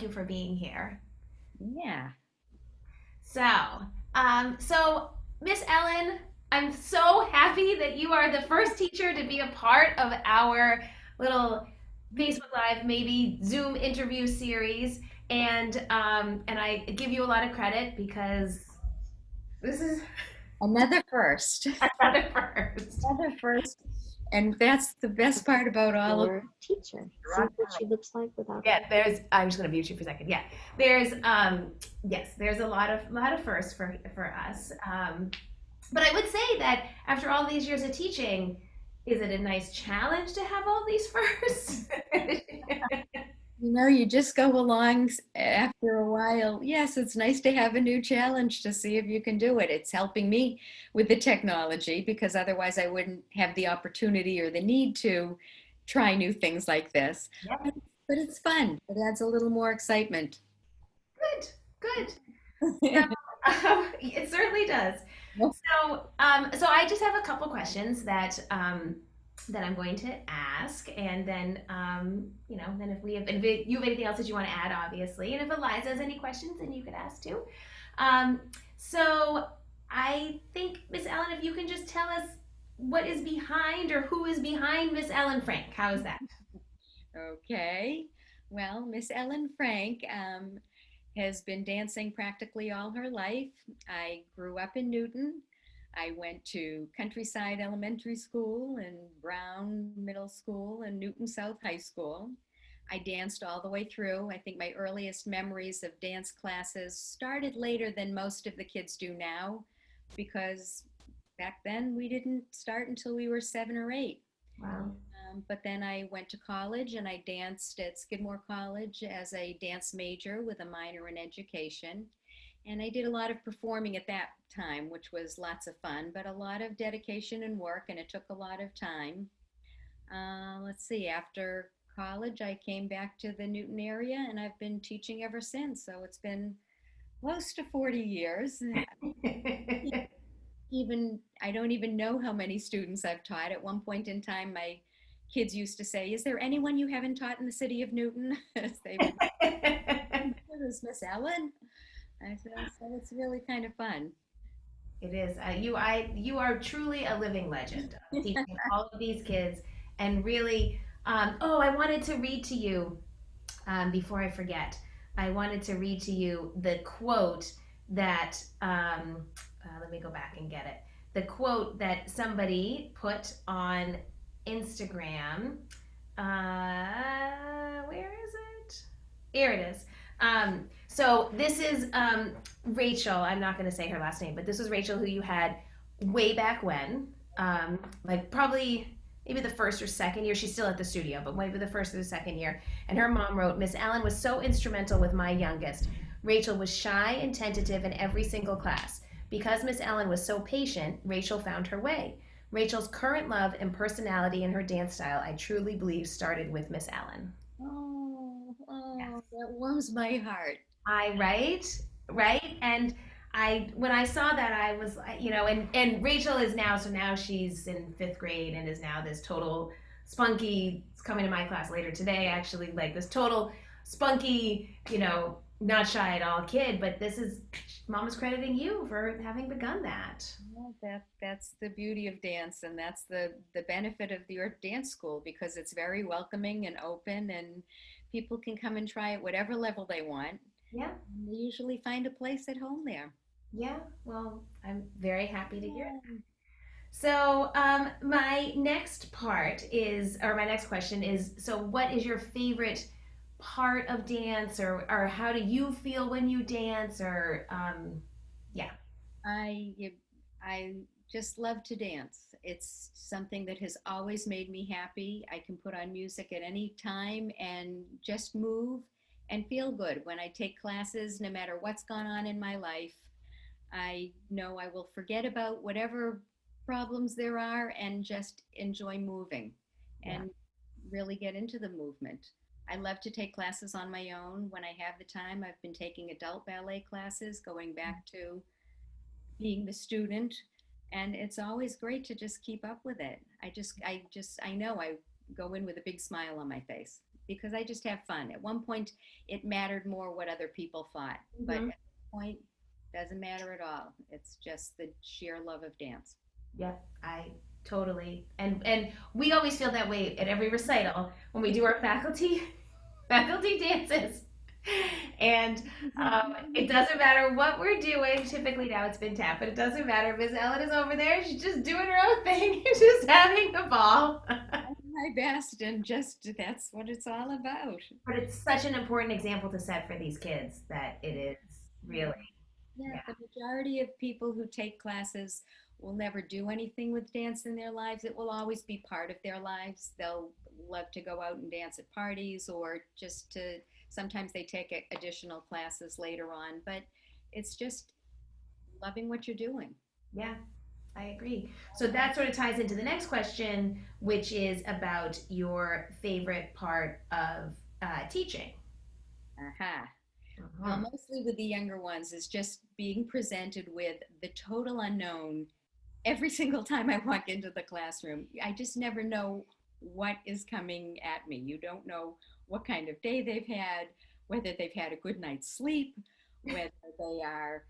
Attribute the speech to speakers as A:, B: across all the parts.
A: you for being here.
B: Yeah.
A: So Miss Ellen, I'm so happy that you are the first teacher to be a part of our little Facebook Live, maybe Zoom interview series, and I give you a lot of credit because this is
B: Another first.
A: another first.
B: Another first. And that's the best part about all of
C: Your teacher.
B: you're on
C: See what she looks like without
A: Yeah,
C: her.
A: there's. I'm just gonna mute you for a second. Yeah, there's. Yes, there's a lot of firsts for us. But I would say that after all these years of teaching, is it a nice challenge to have all these firsts?
B: you just go along after a while. Yes, it's nice to have a new challenge to see if you can do it. It's helping me with the technology because otherwise I wouldn't have the opportunity or the need to try new things like this.
A: Yep.
B: But it's fun. It adds a little more excitement.
A: Good, good. It certainly does. So I just have a couple questions that I'm going to ask, and then then if you have anything else that you want to add, obviously, and if Eliza has any questions, then you could ask too. Um, so I think Miss Ellen, if you can just tell us what is behind or who is behind Miss Ellen Frank, how is that?
B: Okay. Well, Miss Ellen Frank has been dancing practically all her life. I grew up in Newton. I went to Countryside Elementary School and Brown Middle School and Newton South High School. I danced all the way through. I think my earliest memories of dance classes started later than most of the kids do now because back then we didn't start until we were 7 or 8.
A: Wow.
B: But then I went to college and I danced at Skidmore College as a dance major with a minor in education. And I did a lot of performing at that time, which was lots of fun, but a lot of dedication and work, and it took a lot of time. Let's see, after college, I came back to the Newton area and I've been teaching ever since. So it's been close to 40 years. Even I don't even know how many students I've taught. At one point in time, my kids used to say, "Is there anyone you haven't taught in the city of Newton?" They would, "There's Miss Ellen." I said, "So it's really kind of fun."
A: It is. You are truly a living legend of teaching all of these kids, and really. Oh, I wanted to read to you before I forget. I wanted to read to you the quote that. Let me go back and get it. The quote that somebody put on Instagram. Where is it? Here it is. So this is Rachel. I'm not going to say her last name, but this was Rachel who you had way back when, like probably maybe the first or second year. She's still at the studio, but maybe the first or the second year. And her mom wrote, Miss Allen was so instrumental with my youngest. Rachel was shy and tentative in every single class. Because Miss Allen was so patient, Rachel found her way. Rachel's current love and personality and her dance style, I truly believe, started with Miss Allen.
B: Oh, that warms my heart.
A: I right, and I when I saw that I was and Rachel is now so now she's in fifth grade and is now this total spunky. It's coming to my class later today actually, like this total spunky, not shy at all kid. But this is mom is crediting you for having begun that.
B: Well, that's the beauty of dance, and that's the benefit of your dance school because it's very welcoming and open, and people can come and try at whatever level they want.
A: Yeah,
B: They usually find a place at home there.
A: yeah. Well, I'm very happy to hear.
B: Yeah.
A: So, my next question is, so what is your favorite part of dance, or how do you feel when you dance, or, yeah,
B: I I just love to dance. It's something that has always made me happy. I can put on music at any time and just move and feel good. When I take classes, no matter what's gone on in my life, I know I will forget about whatever problems there are and just enjoy moving
A: yeah,
B: and really get into the movement. I love to take classes on my own when I have the time. I've been taking adult ballet classes, going back to being the student, and it's always great to just keep up with it. I know I go in with a big smile on my face. because I just have fun. At one point, it mattered more what other people thought, but at
A: Hmm.
B: this point, doesn't matter at all. It's just the sheer love of dance.
A: Yeah, I totally. And we always feel that way at every recital when we do our faculty dances. And it doesn't matter what we're doing. Typically now it's been tap, but it doesn't matter. Miss Ellen is over there. She's just doing her own thing. Just having a ball.
B: My best, and just that's what it's all about.
A: But it's such an important example to set for these kids that it is
B: Yeah.
A: really,
B: Yeah,
A: yeah.
B: the majority of people who take classes will never do anything with dance in their lives. It will always be part of their lives. They'll love to go out and dance at parties or just to, sometimes they take additional classes later on, but it's just loving what you're doing.
A: Yeah, I agree. So that sort of ties into the next question, which is about your favorite part of teaching.
B: Aha. Well,
A: Mhm.
B: mostly with the younger ones is just being presented with the total unknown every single time I walk into the classroom. I just never know what is coming at me. You don't know what kind of day they've had, whether they've had a good night's sleep, whether they are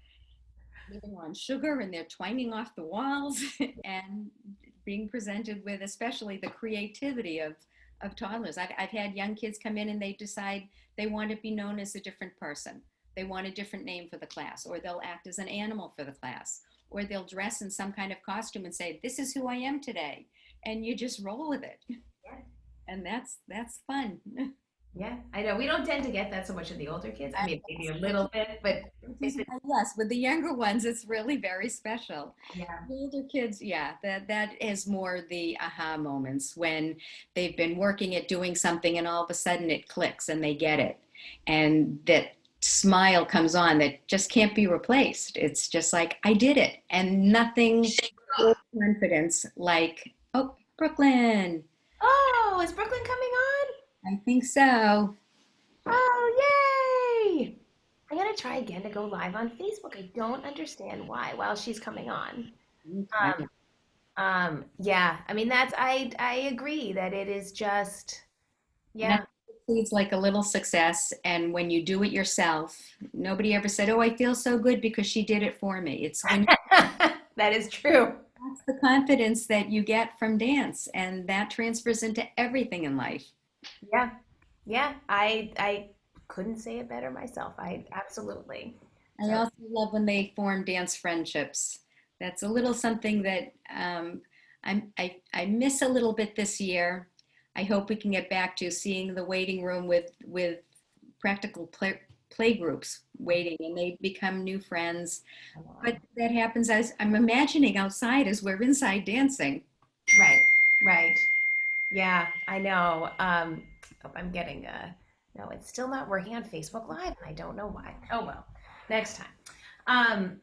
B: living on sugar and they're twanging off the walls, and being presented with especially the creativity of toddlers. I've had young kids come in and they decide they want to be known as a different person. They want a different name for the class, or they'll act as an animal for the class, or they'll dress in some kind of costume and say, "This is who I am today," and you just roll with it,
A: Yeah,
B: and that's fun.
A: yeah, I know. We don't tend to get that so much in the older kids. I mean, maybe a little bit, but
B: Which is
A: it's
B: why, yes, with the younger ones, it's really very special.
A: yeah,
B: The older kids, yeah, that is more the aha moments when they've been working at doing something and all of a sudden it clicks and they get it. And that smile comes on that just can't be replaced. It's just like, I did it. And nothing builds confidence like, oh, Brooklyn.
A: oh, is Brooklyn coming on?
B: I think so.
A: Oh, yay! I gotta try again to go live on Facebook. I don't understand why while she's coming on.
B: Okay.
A: Yeah, I mean I agree that it is just yeah.
B: Nothing succeeds like a little success. And when you do it yourself, nobody ever said, "Oh, I feel so good because she did it for me." It's when
A: That is true.
B: that's the confidence that you get from dance, and that transfers into everything in life.
A: Yeah. Yeah, I couldn't say it better myself. I absolutely.
B: I
A: So
B: also love when they form dance friendships. That's a little something that I miss a little bit this year. I hope we can get back to seeing the waiting room with practical play groups waiting, and they become new friends.
A: come
B: But
A: on.
B: that happens as I'm imagining outside as we're inside dancing.
A: Right, right. Yeah, I know. Oh, I'm getting no, it's still not working on Facebook Live, and I don't know why. Oh well, next time. Um,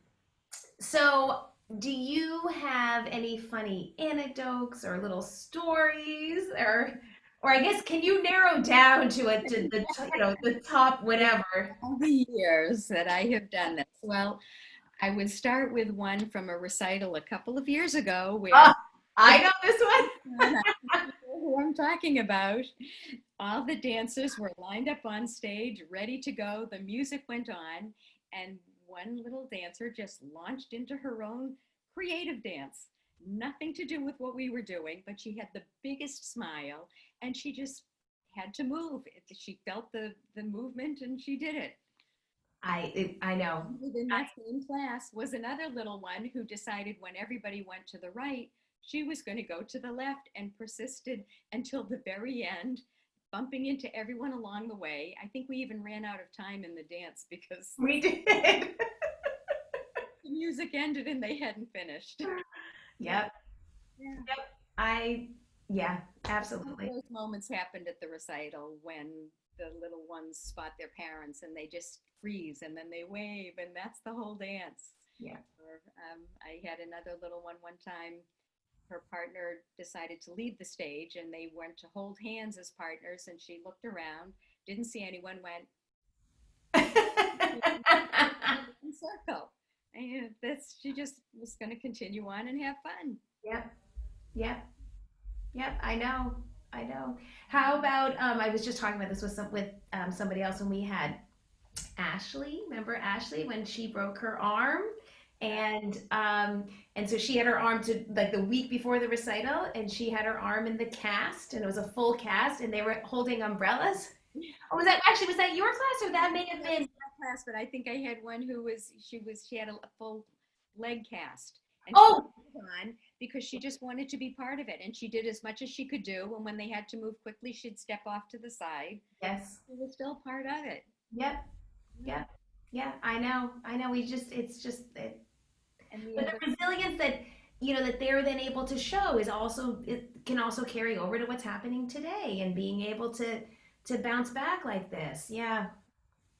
A: so do you have any funny anecdotes or little stories, or I guess can you narrow down to it to the the top whatever?
B: All the years that I have done this. Well, I would start with one from a recital a couple of years ago where
A: Oh, I know this one.
B: and I know who I'm talking about. All the dancers were lined up on stage, ready to go. The music went on, and one little dancer just launched into her own creative dance. Nothing to do with what we were doing, but she had the biggest smile and she just had to move. She felt the movement and she did it.
A: I know.
B: Within that same class was another little one who decided when everybody went to the right, she was going to go to the left and persisted until the very end, bumping into everyone along the way. I think we even ran out of time in the dance because
A: We did.
B: the music ended and they hadn't finished. Yeah,
A: Yep.
B: yeah.
A: Yep. I yeah,
B: Some of
A: absolutely.
B: those moments happened at the recital when the little ones spot their parents and they just freeze and then they wave and that's the whole dance.
A: Yeah.
B: Or, I had another little one time. Her partner decided to leave the stage and they went to hold hands as partners and she looked around, didn't see anyone, went in circle. And this, she just was going to continue on and have fun.
A: Yep. Yep. Yep. I know. I know. How about I was just talking about this with somebody else when we had Ashley. Remember Ashley when she broke her arm? And so she had her arm to like the week before the recital, and she had her arm in the cast, and it was a full cast, and they were holding umbrellas. Or was that your class, or that may have
B: That was
A: been?
B: my class, but I think I had one who she had a full leg cast, and she
A: Oh,
B: put it on because she just wanted to be part of it, and she did as much as she could do. And when they had to move quickly, she'd step off to the side.
A: yes.
B: She was still part of it.
A: Yep.
B: Yeah.
A: Yep. Yeah. I know. I know. It's just it,
B: And the
A: but
B: other,
A: the resilience that that they're then able to show is also it can also carry over to what's happening today and being able to bounce back like this. Yeah.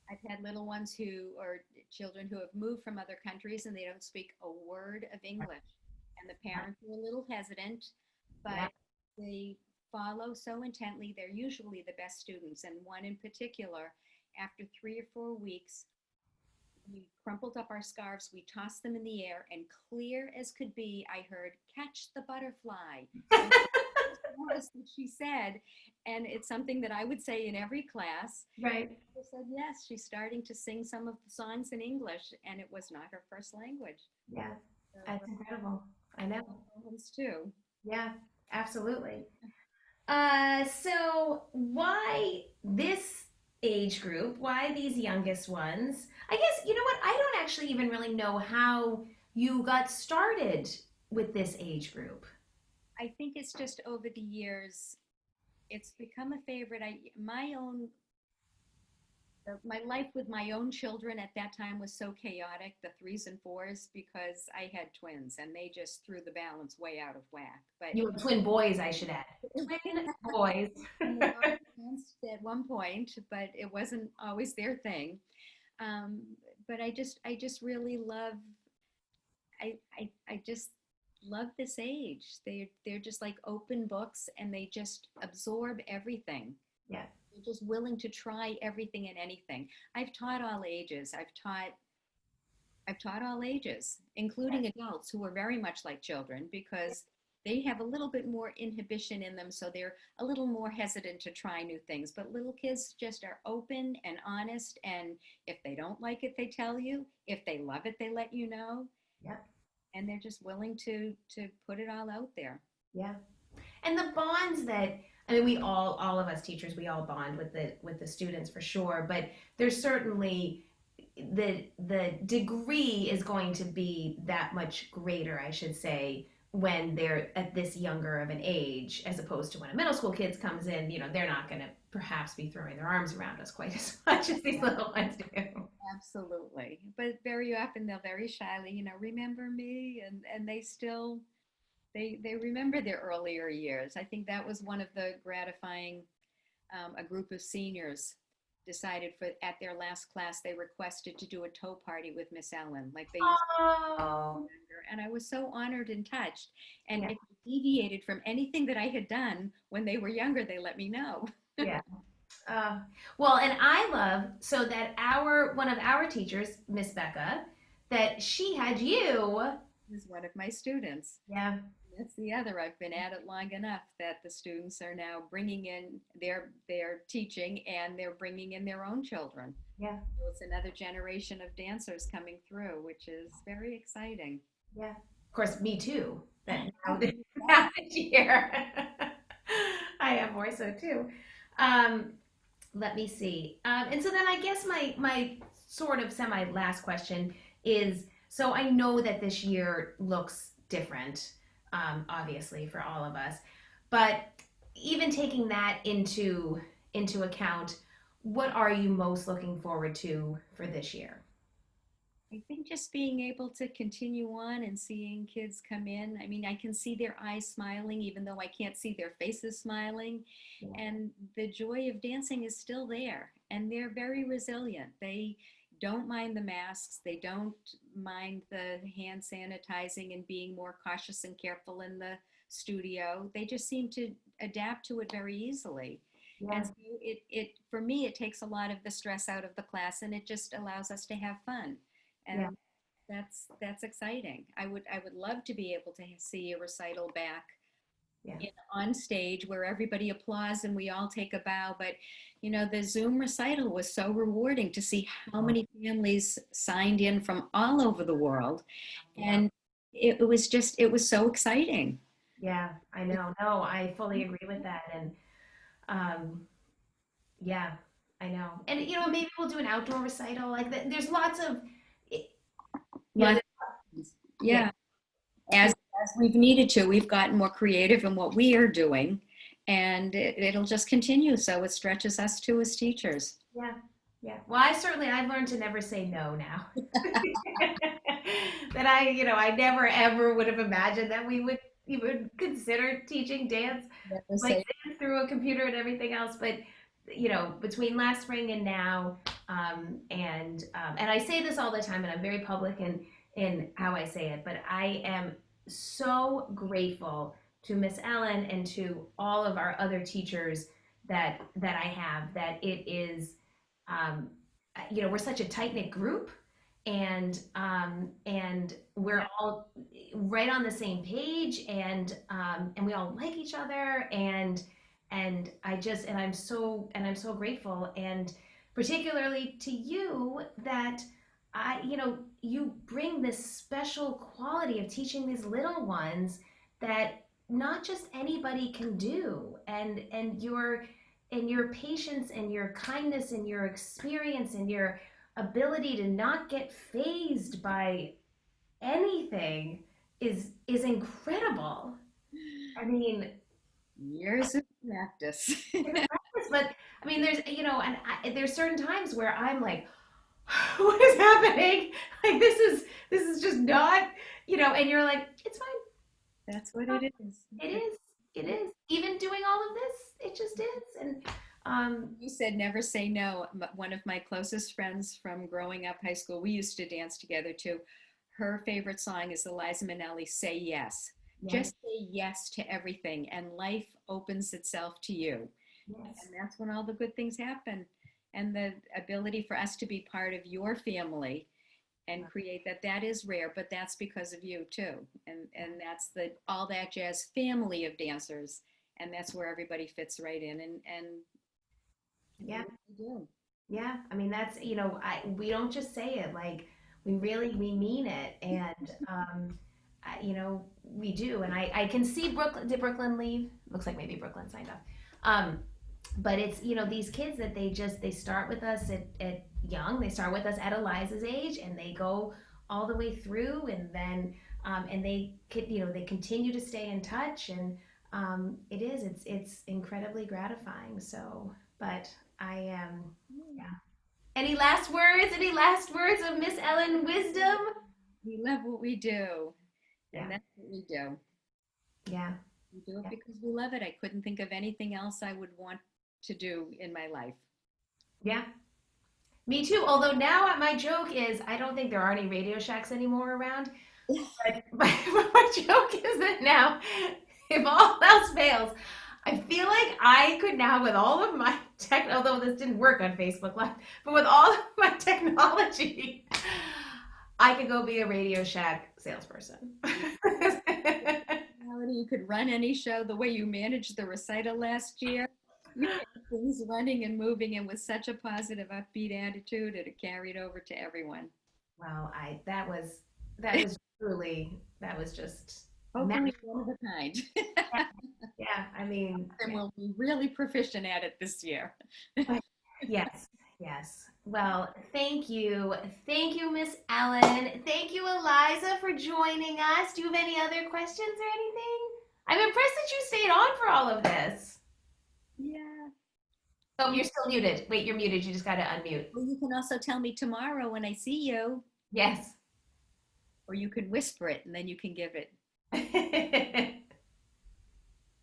B: I've had little ones who or children who have moved from other countries and they don't speak a word of English, and the parents are a little hesitant,
A: Yeah.
B: but they follow so intently. They're usually the best students, and one in particular, after 3 or 4 weeks, we crumpled up our scarves, we tossed them in the air, and clear as could be, I heard, "Catch the butterfly." And was what she said, and it's something that I would say in every class.
A: Right.
B: I said yes. She's starting to sing some of the songs in English, and it was not her first language.
A: Yeah.
B: So
A: That's incredible. I know.
B: moments too.
A: Yeah. Absolutely. So why this age group? Why these youngest ones? I guess, you know what? I don't actually even really know how you got started with this age group.
B: I think it's just over the years, it's become a favorite. My life with my own children at that time was so chaotic, the threes and fours, because I had twins and they just threw the balance way out of whack. But
A: You were twin boys, I should add. Twin boys.
B: and they all danced at one point, but it wasn't always their thing. Um, but I just really love, I just love this age. They're just like open books and they just absorb everything.
A: Yeah.
B: They're just willing to try everything and anything. I've taught all ages. I've taught all ages, including adults who are very much like children because they have a little bit more inhibition in them, so they're a little more hesitant to try new things. But little kids just are open and honest, and if they don't like it, they tell you. If they love it, they let you know,
A: Yeah.
B: and they're just willing to put it all out there.
A: Yeah. And the bonds that I mean, we all of us teachers, we all bond with the students for sure, but there's certainly the degree is going to be that much greater, I should say, when they're at this younger of an age, as opposed to when a middle school kids comes in, they're not going to perhaps be throwing their arms around us quite as much as these little ones do.
B: Absolutely. But very often they'll very shyly, remember me, and they still they remember their earlier years. I think that was one of the gratifying. A group of seniors decided for at their last class they requested to do a tow party with Miss Ellen, like they used
A: Oh,
B: to, and I was so honored and touched. And
A: yeah,
B: if it deviated from anything that I had done when they were younger, they let me know.
A: yeah. Uh, well, and I love so that our one of our teachers, Miss Becca, that she had you.
B: Is one of my students.
A: Yeah,
B: That's the other. I've been at it long enough that the students are now bringing in their teaching and they're bringing in their own children.
A: yeah,
B: So it's another generation of dancers coming through, which is very exciting.
A: yeah. Of course, me too. That now, now this year, I have more so too. Um, Let me see. And so then I guess my sort of semi last question is so I know that this year looks different, obviously for all of us, but even taking that into account, what are you most looking forward to for this year?
B: I think just being able to continue on and seeing kids come in. I mean, I can see their eyes smiling, even though I can't see their faces smiling.
A: Yeah,
B: And the joy of dancing is still there. And they're very resilient. They don't mind the masks, they don't mind the hand sanitizing and being more cautious and careful in the studio. They just seem to adapt to it very easily. And
A: yeah,
B: so for me, it takes a lot of the stress out of the class and it just allows us to have fun.
A: yeah,
B: And that's exciting. I would love to be able to see a recital back
A: Yeah.
B: on stage where everybody applauds and we all take a bow. But, the Zoom recital was so rewarding to see how many families signed in from all over the world.
A: Yeah.
B: And it was so exciting.
A: Yeah, I know. No, I fully agree with that. And um, yeah, I know. And maybe we'll do an outdoor recital. Like there's lots of, you know,
B: Lots of things.
A: yeah,
B: Yeah. As we've needed to, we've gotten more creative in what we are doing, and it'll just continue. So it stretches us too as teachers.
A: yeah, yeah. Well, I've learned to never say no now. That I never ever would have imagined that we would even consider teaching dance,
B: Never
A: like
B: say
A: dance through a computer and everything else. But between last spring and now, and I say this all the time, and I'm very public in how I say it, but I am so grateful to Miss Ellen and to all of our other teachers that I have. That it is, um, we're such a tight knit group, and we're all right on the same page, and we all like each other, and I'm so grateful, and particularly to you, that you bring this special quality of teaching these little ones that not just anybody can do, and your patience and your kindness and your experience and your ability to not get phased by anything is incredible. I mean,
B: years of practice.
A: it's practice, but I mean, there's certain times where I'm like, what is happening? Like this is just not, and you're like, it's fine.
B: That's what it is.
A: It is. It is. Even doing all of this, it just is. And
B: You said never say no. One of my closest friends from growing up high school, we used to dance together too. Her favorite song is Eliza Minnelli's Say Yes.
A: yes,
B: Just say yes to everything, and life opens itself to you.
A: yes,
B: And that's when all the good things happen. And the ability for us to be part of your family and create that is rare, but that's because of you too. And that's the all that jazz family of dancers. And that's where everybody fits right in and do
A: yeah.
B: what they do.
A: Yeah, I mean that's we don't just say it, like we mean it, and we do, and I can see Brooklyn. Did Brooklyn leave? Looks like maybe Brooklyn signed off. Um, but it's these kids that they start with us at young. They start with us at Eliza's age, and they go all the way through, and they continue to stay in touch, and it's incredibly gratifying. So, but I am. Yeah. Any last words? Any last words of Miss Ellen wisdom?
B: We love what we do,
A: Yeah.
B: and that's what we do.
A: Yeah.
B: We do it
A: Yeah.
B: because we love it. I couldn't think of anything else I would want to do in my life.
A: Yeah. Me too. Although now my joke is I don't think there are any Radio Shacks anymore around. But my joke is that now, if all else fails, I feel like I could now, with all of my tech, although this didn't work on Facebook Live, but with all of my technology, I could go be a Radio Shack salesperson.
B: You could run any show the way you managed the recital last year. You had things running and moving, and with such a positive, upbeat attitude, it carried over to everyone.
A: Well, that was truly, that was just magic.
B: Hopefully, one of a kind.
A: Yeah, I mean,
B: And we'll be really proficient at it this year.
A: yes, yes. Well, thank you, Miss Ellen. Thank you, Eliza, for joining us. Do you have any other questions or anything? I'm impressed that you stayed on for all of this.
B: Yeah.
A: Oh, you're still muted. Wait, you're muted. You just got to unmute.
B: Well, you can also tell me tomorrow when I see you,
A: Yes.
B: or you can whisper it and then you can give it.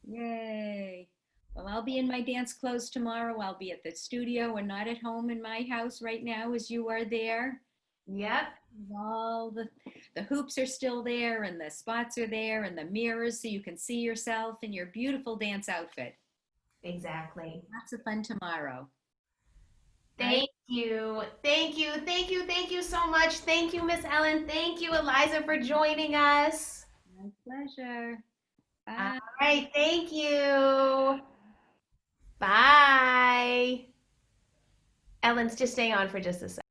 B: Yay. Well, I'll be in my dance clothes tomorrow. I'll be at the studio and not at home in my house right now as you are there.
A: Yep.
B: All the hoops are still there and the spots are there and the mirrors so you can see yourself in your beautiful dance outfit.
A: Exactly.
B: Lots of fun tomorrow. Right?
A: Thank you. Thank you. Thank you. Thank you so much. Thank you, Miss Ellen. Thank you, Eliza, for joining us.
B: My pleasure.
A: All
B: Bye.
A: right, thank you. Bye. Ellen's just stay on for just a second.